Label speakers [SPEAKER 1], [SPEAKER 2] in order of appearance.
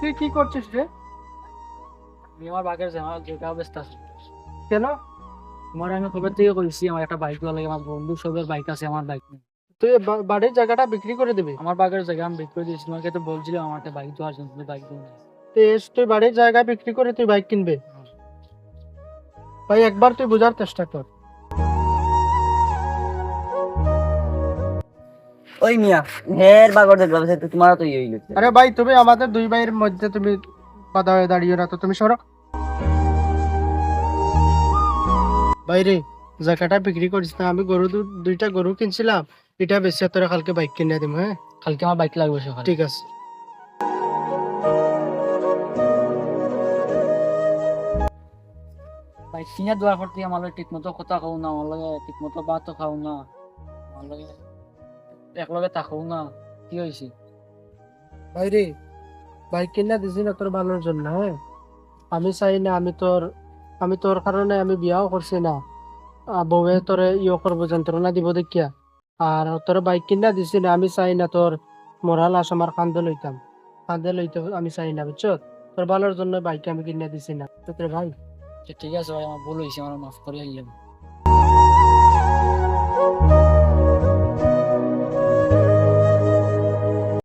[SPEAKER 1] তুই কি করছিস রে?
[SPEAKER 2] আমি আমার বাগের জায়গা ব্যস্ত আছি।
[SPEAKER 1] কেন?
[SPEAKER 2] তোমার আমি কবে থেকে কইছি আমার একটা বাইক লাগে, আমার বন্ধু সবের বাইক আছে, আমার বাইক নেই।
[SPEAKER 1] তুই বাড়ির জায়গাটা বিক্রি করে দিবি?
[SPEAKER 2] আমার বাগের জায়গা আমি বিক্রি করে দিয়েছি, তোমাকে তো বলছিলাম আমার একটা বাইক দেওয়ার জন্য, তুমি বাইক দিও না।
[SPEAKER 1] তুই বাড়ির জায়গা বিক্রি করে তুই বাইক কিনবে? ভাই একবার তুই বোঝার চেষ্টা কর।
[SPEAKER 3] ওই মিয়া হের বাগর দেখলাম তো তোমারও তো হইল।
[SPEAKER 1] আরে ভাই তুমি আমাদের দুই ভাইয়ের মধ্যে তুমি বাধা হয়ে দাঁড়িয়ে না তো, তুমি সরো। বাইরে জায়গাটা বিক্রি করিস না, আমি দুইটা গরু কিনছিলাম, এটা বেশি তোরা কালকে বাইক কিনে দিব। হ্যাঁ
[SPEAKER 2] কালকে আমার বাইক লাগবে সকালে।
[SPEAKER 1] ঠিক আছে।
[SPEAKER 2] বাইক কিনে দেওয়ার পর থেকে আমার লগে ঠিক মতো কথা খাও না, আমার লগে ঠিক মতো ভাতও খাও না, আমার লগে একলগে থাকো না, কি হয়েছে?
[SPEAKER 1] বাইরে বাইক কিনে দিছি না তোর ভালোর জন্য। হ্যাঁ আমি চাই না, আমি তোর কারণে আমি বিয়াও করছি না, বউয়ে তোরে করবো, যন্ত্রণা দিব দেখিয়া। আর তোর বাইক কিনা দিছি না, আমি চাই না তোর মরা লাশ আমার কান্দে লইতে আমি চাই না, বুঝছো? তোর ভালোর জন্য বাইক আমি কিনে দিছি না তো তোর ভাই।
[SPEAKER 2] ঠিক আছে ভাই, আমার ভুল হয়েছে, আমার মাফ করে দিলাম।